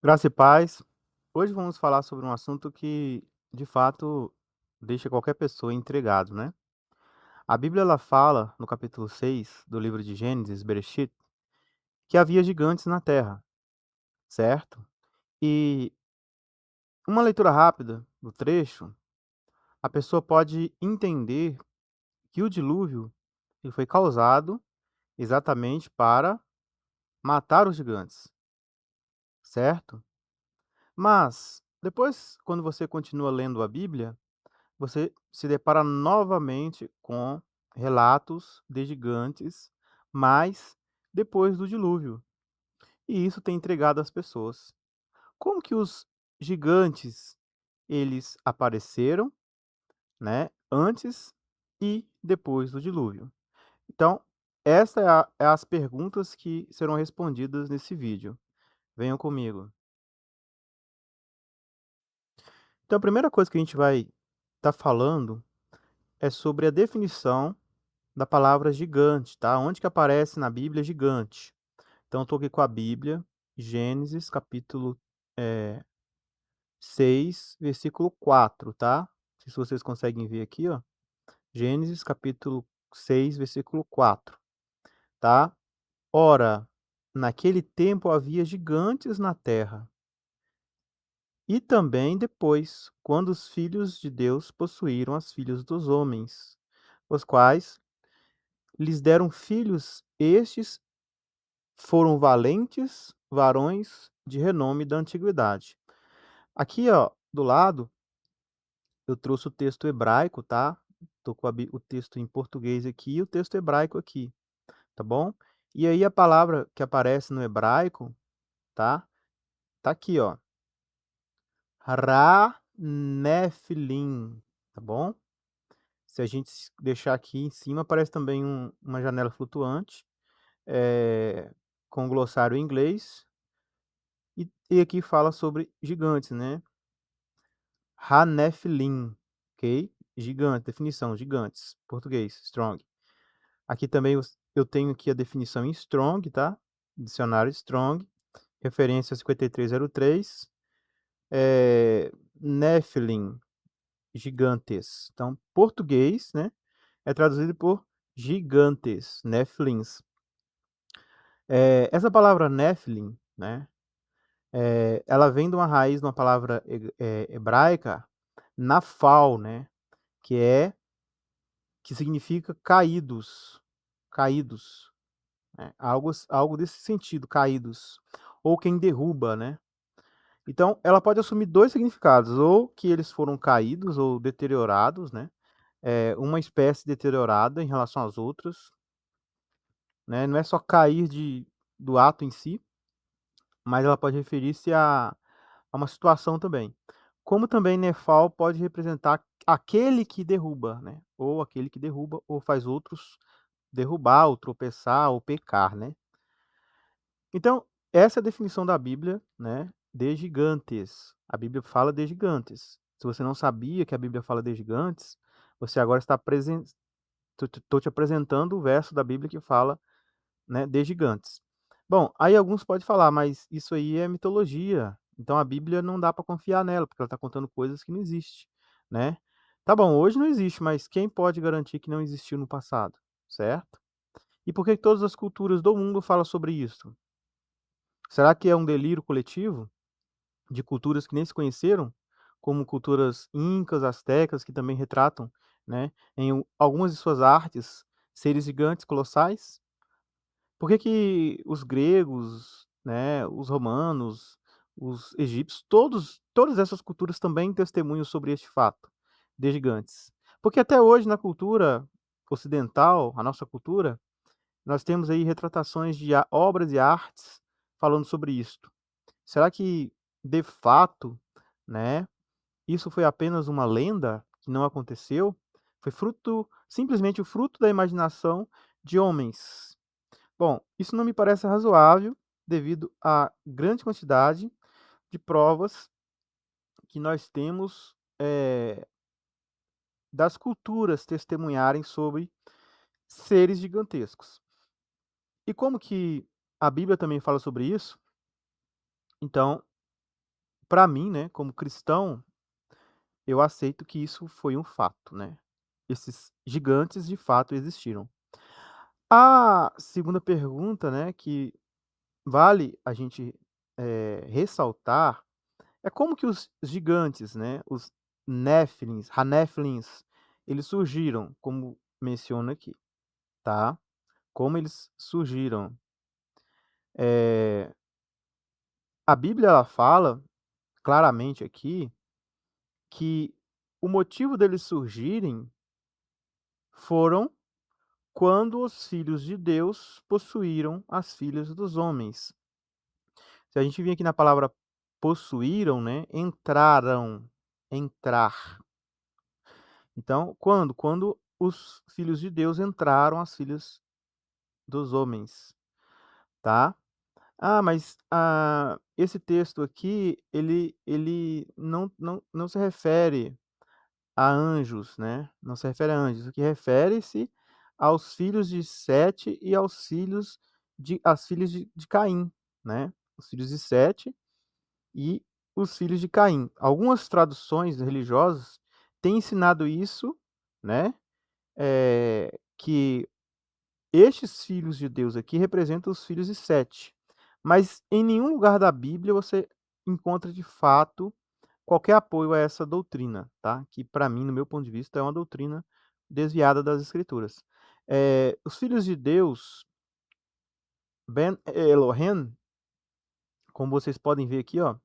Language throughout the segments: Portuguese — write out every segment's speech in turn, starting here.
Graça e paz. Hoje vamos falar sobre um assunto que, de fato, deixa qualquer pessoa intrigado, né? A Bíblia ela fala, no capítulo 6 do livro de Gênesis, Bereshit, que havia gigantes na terra, certo? E uma leitura rápida do trecho, a pessoa pode entender que o dilúvio ele foi causado exatamente para matar os gigantes, certo? Mas, depois, quando você continua lendo a Bíblia, você se depara novamente com relatos de gigantes, mas depois do dilúvio. E isso tem intrigado as pessoas. Como que os gigantes eles apareceram, né, antes e depois do dilúvio? Então, essa é as perguntas que serão respondidas nesse vídeo. Venham comigo. Então, a primeira coisa que a gente vai estar falando é sobre a definição da palavra gigante, tá? Onde que aparece na Bíblia gigante? Então, eu tô aqui com a Bíblia, Gênesis, capítulo 6, versículo 4, tá? Não sei se vocês conseguem ver aqui, ó. Gênesis, capítulo 6, versículo 4, tá? Ora, naquele tempo havia gigantes na terra, e também depois, quando os filhos de Deus possuíram as filhas dos homens, os quais lhes deram filhos, estes foram valentes varões de renome da antiguidade. Aqui, ó, do lado, eu trouxe o texto hebraico, tá? Tô com o texto em português aqui e o texto hebraico aqui, tá bom? E aí a palavra que aparece no hebraico, tá? Tá aqui, ó. Ra-Nephilim, tá bom? Se a gente deixar aqui em cima, aparece também uma janela flutuante, com o glossário em inglês, e aqui fala sobre gigantes, né? Hanephilim, ok? Gigante, definição, gigantes, português, strong. Aqui também eu tenho aqui a definição em strong, tá? Dicionário strong, referência 5303, Nephilim, gigantes. Então, português, né? É traduzido por gigantes, Nephilims. Essa palavra Nephilim, né? Ela vem de uma raiz de uma palavra hebraica, nafal, né? Que é que significa caídos, caídos, né, algo desse sentido, caídos, ou quem derruba, né. Então, ela pode assumir 2 significados, ou que eles foram caídos ou deteriorados, né, uma espécie deteriorada em relação às outras, né, não é só cair do ato em si, mas ela pode referir-se a uma situação também. Como também nefal pode representar aquele que derruba, né, ou aquele que derruba ou faz outros derrubar, ou tropeçar, ou pecar, né. Então, essa é a definição da Bíblia, né, de gigantes. A Bíblia fala de gigantes. Se você não sabia que a Bíblia fala de gigantes, você agora está tô te apresentando o verso da Bíblia que fala, né, de gigantes. Bom, aí alguns podem falar: "Mas isso aí é mitologia, então a Bíblia não dá para confiar nela, porque ela está contando coisas que não existe", né. Tá bom, hoje não existe, mas quem pode garantir que não existiu no passado, certo? E por que todas as culturas do mundo falam sobre isso? Será que é um delírio coletivo de culturas que nem se conheceram, como culturas incas, astecas, que também retratam, né, algumas de suas artes, seres gigantes colossais? Por que que os gregos, né, os romanos, os egípcios, todas essas culturas também testemunham sobre este fato de gigantes? Porque até hoje na cultura ocidental, a nossa cultura, nós temos aí retratações de obras e artes falando sobre isto. Será que, de fato, né, isso foi apenas uma lenda que não aconteceu? Foi simplesmente o fruto da imaginação de homens? Bom, isso não me parece razoável devido à grande quantidade de provas que nós temos, das culturas testemunharem sobre seres gigantescos. E como que a Bíblia também fala sobre isso, então para mim, né, como cristão, eu aceito que isso foi um fato, né. Esses gigantes de fato existiram. A segunda pergunta, né, que vale a gente, ressaltar, é como que os gigantes, né, os Néfilins, Hanefilins, eles surgiram, como menciona aqui, tá. Como eles surgiram. Eh, a Bíblia ela fala claramente aqui que o motivo deles surgirem foram quando os filhos de Deus possuíram as filhas dos homens. Se a gente vir aqui na palavra possuíram, né, entraram, entrar. Então, quando? Quando os filhos de Deus entraram as filhas dos homens, tá? Ah, mas, esse texto aqui, ele não se refere a anjos, né, não se refere a anjos, aqui refere-se aos filhos de Sete e aos filhos de as filhas de Caim, né, os filhos de Sete e os filhos de Caim. Algumas traduções religiosas têm ensinado isso, né, que estes filhos de Deus aqui representam os filhos de Sete, mas em nenhum lugar da Bíblia você encontra de fato qualquer apoio a essa doutrina, tá? Que para mim, no meu ponto de vista, é uma doutrina desviada das Escrituras. Os filhos de Deus, Ben Elohim, como vocês podem ver aqui, ó,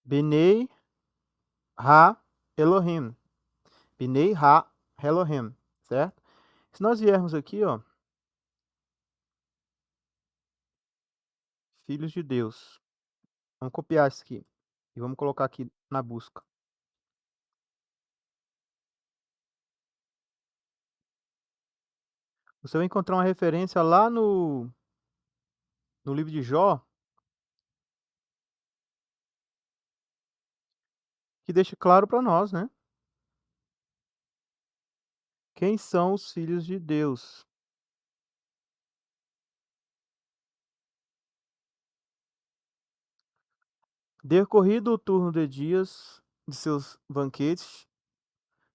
Benei Ha Elohim, Benei Ha Elohim, certo? Se nós viermos aqui, ó, filhos de Deus, vamos copiar isso aqui e vamos colocar aqui na busca. Você vai encontrar uma referência lá no livro de Jó, que deixa claro para nós, né? Quem são os filhos de Deus? Decorrido o turno de dias de seus banquetes,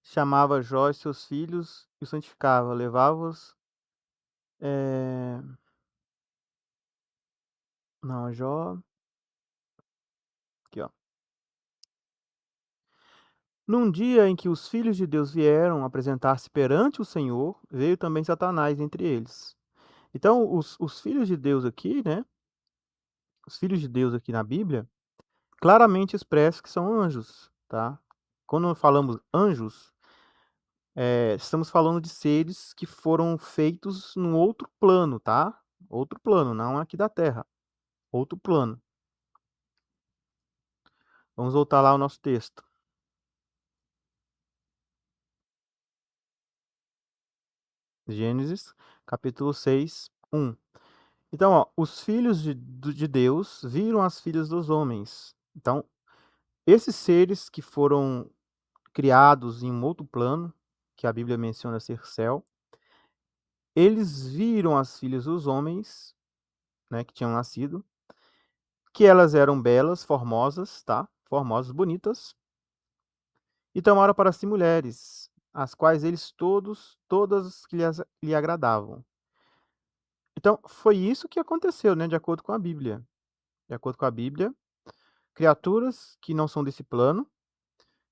chamava Jó e seus filhos e os santificava, levava-os. eh, não, Jó. Aqui, ó. Num dia em que os filhos de Deus vieram apresentar-se perante o Senhor, veio também Satanás entre eles. Então, os filhos de Deus aqui, né? Os filhos de Deus aqui na Bíblia, claramente expressa que são anjos, tá? Quando falamos anjos, estamos falando de seres que foram feitos num outro plano, tá? Outro plano, não aqui da Terra, outro plano. Vamos voltar lá ao nosso texto. Gênesis, capítulo 6, 1. Então, ó, os filhos de Deus viram as filhas dos homens. Então, esses seres que foram criados em um outro plano, que a Bíblia menciona ser céu, eles viram as filhas dos homens, né, que tinham nascido, que elas eram belas, formosas, tá? Formosas, bonitas, e tomaram para si mulheres, as quais eles todas que lhe agradavam. Então, foi isso que aconteceu, né, de acordo com a Bíblia. De acordo com a Bíblia, criaturas que não são desse plano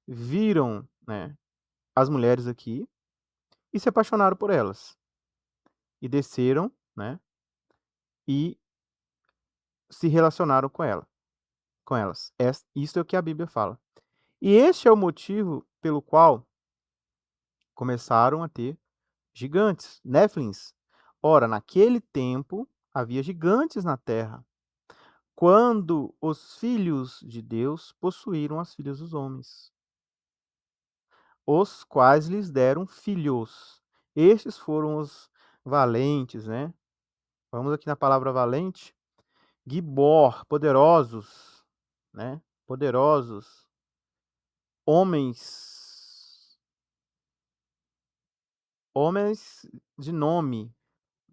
viram, né, as mulheres aqui e se apaixonaram por elas. E desceram, né, e se relacionaram com elas. Isso é o que a Bíblia fala. E este é o motivo pelo qual começaram a ter gigantes, Néfilins. Ora, naquele tempo havia gigantes na terra, quando os filhos de Deus possuíram as filhas dos homens, os quais lhes deram filhos. Estes foram os valentes, né? Vamos aqui na palavra valente. Gibor, poderosos, né? Poderosos, homens, homens de nome,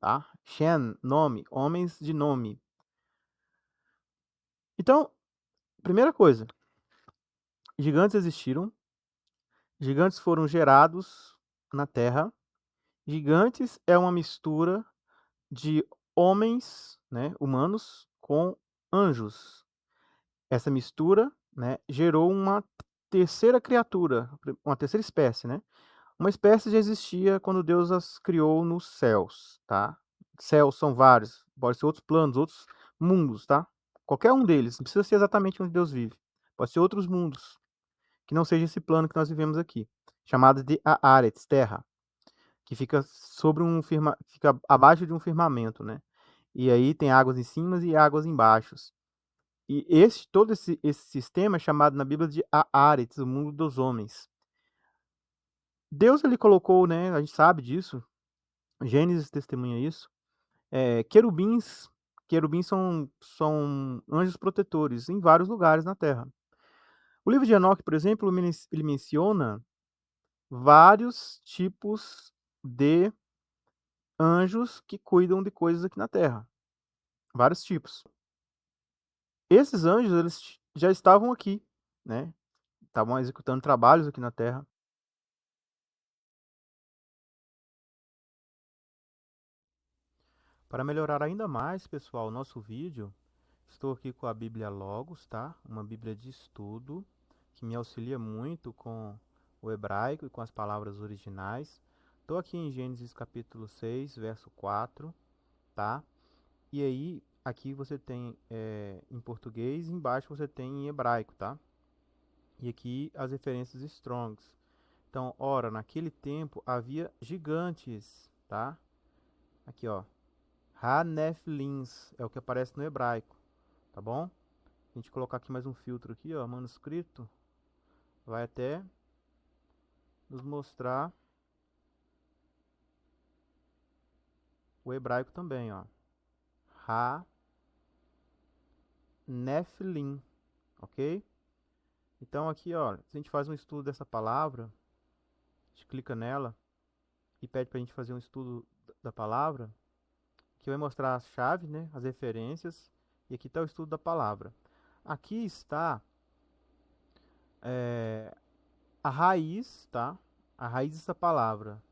tá? Shem, nome, homens de nome. Então, primeira coisa, gigantes existiram, gigantes foram gerados na Terra. Gigantes é uma mistura de homens, né, humanos, com anjos. Essa mistura, né, gerou uma terceira criatura, uma terceira espécie, né? Uma espécie já existia quando Deus as criou nos céus, tá? Céus são vários, pode ser outros planos, outros mundos, tá? Qualquer um deles, não precisa ser exatamente onde Deus vive. Pode ser outros mundos, que não seja esse plano que nós vivemos aqui, chamado de Haaretz, terra, que fica sobre fica abaixo de um firmamento, né? E aí tem águas em cima e águas embaixo. E todo esse sistema é chamado na Bíblia de Haaretz, o mundo dos homens. Deus ele colocou, né? A gente sabe disso. Gênesis testemunha isso. Querubins, querubins são anjos protetores em vários lugares na Terra. O livro de Enoque, por exemplo, ele menciona vários tipos de anjos que cuidam de coisas aqui na Terra. Vários tipos. Esses anjos, eles já estavam aqui, né? Estavam executando trabalhos aqui na Terra. Para melhorar ainda mais, pessoal, o nosso vídeo, estou aqui com a Bíblia Logos, tá? Uma Bíblia de estudo que me auxilia muito com o hebraico e com as palavras originais. Estou aqui em Gênesis capítulo 6, verso 4, tá? E aí, aqui você tem em português, embaixo você tem em hebraico, tá? E aqui as referências Strongs. Então, ora, naquele tempo havia gigantes, tá? Aqui, ó. Haneflins é o que aparece no hebraico, tá bom? A gente colocar aqui mais um filtro aqui, ó, manuscrito, vai até nos mostrar o hebraico também, ó. Ha-neflim, ok? Então aqui, ó, se a gente faz um estudo dessa palavra, a gente clica nela e pede pra gente fazer um estudo da palavra, que vai mostrar as chaves, né, as referências, e aqui está o estudo da palavra. Aqui está a raiz, tá? A raiz dessa palavra.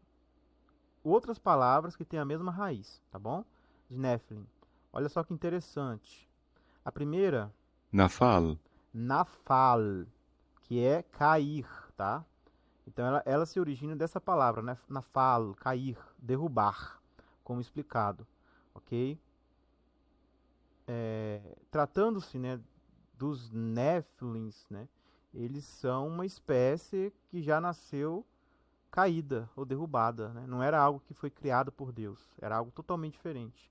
Outras palavras que têm a mesma raiz, tá bom? De Nephilim. Olha só que interessante. A primeira, Nafal, Nafal, que é cair, tá? Então ela se origina dessa palavra, né? Nafal, cair, derrubar, como explicado, ok? Tratando-se, né, dos Nephilims, né? Eles são uma espécie que já nasceu caída ou derrubada, né? Não era algo que foi criado por Deus, era algo totalmente diferente.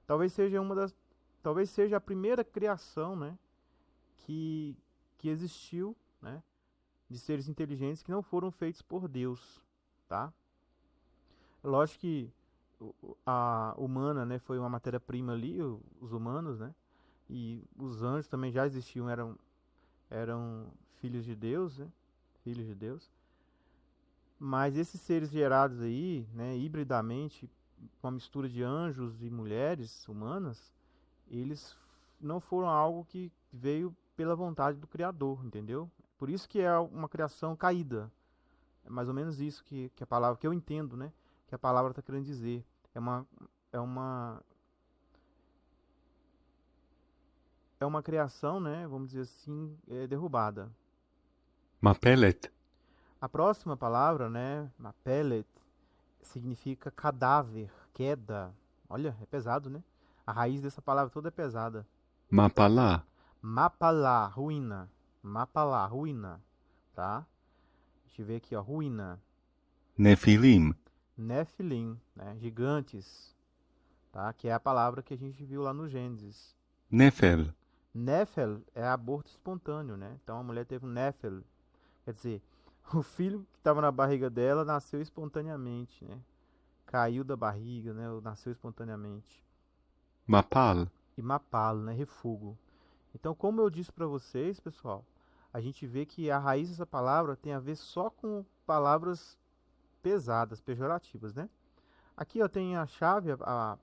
Talvez seja talvez seja a primeira criação, né, que que existiu, né, de seres inteligentes que não foram feitos por Deus, tá? Lógico que a humana, né, foi uma matéria-prima ali, os humanos, né? E os anjos também já existiam, eram filhos de Deus, né? Filhos de Deus. Mas esses seres gerados aí, né, hibridamente, com a mistura de anjos e mulheres humanas, eles não foram algo que veio pela vontade do Criador, entendeu? Por isso que é uma criação caída. É mais ou menos isso que a palavra, que eu entendo, né? Que a palavra está querendo dizer. É uma, é uma, é uma criação, né? Vamos dizer assim, derrubada. Mapelet, A próxima palavra, né? Mapelet, significa cadáver, queda. Olha, é pesado, né? A raiz dessa palavra toda é pesada. Mapalá, Mapalá, ruína. Mapalá, ruína, tá? Deixa eu ver aqui, ó, ruína. Nefilim, Nephilim, né? Gigantes, tá? Que é a palavra que a gente viu lá no Gênesis. Nefel, Nephel é aborto espontâneo, né? Então a mulher teve um Nephel, quer dizer, o filho que estava na barriga dela nasceu espontaneamente, né? Caiu da barriga, né? Nasceu espontaneamente. Mapal, E mapalo, né? Refúgio. Então, como eu disse para vocês, pessoal, a gente vê que a raiz dessa palavra tem a ver só com palavras pesadas, pejorativas, né? Aqui eu tenho a chave, a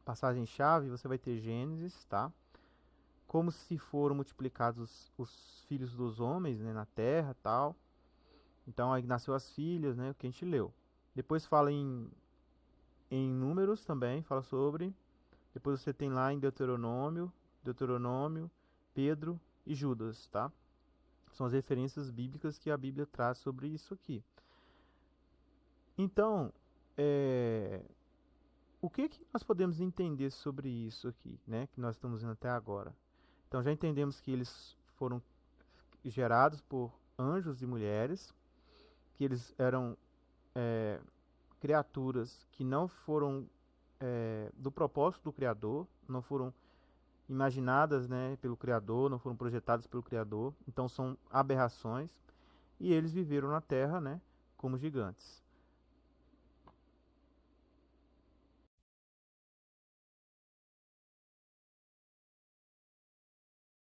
passagem-chave, você vai ter Gênesis, tá? Como se foram multiplicados os filhos dos homens, né, na terra, tal. Então aí nasceu as filhas, né, o que a gente leu. Depois fala em Números também, fala sobre. Depois você tem lá em Deuteronômio, Pedro e Judas, tá? São as referências bíblicas que a Bíblia traz sobre isso aqui. Então, o que que nós podemos entender sobre isso aqui, né? Que nós estamos vendo até agora. Então já entendemos que eles foram gerados por anjos e mulheres, que eles eram criaturas que não foram do propósito do Criador, não foram imaginadas, né, pelo Criador, não foram projetadas pelo Criador, então são aberrações, e eles viveram na Terra, né, como gigantes.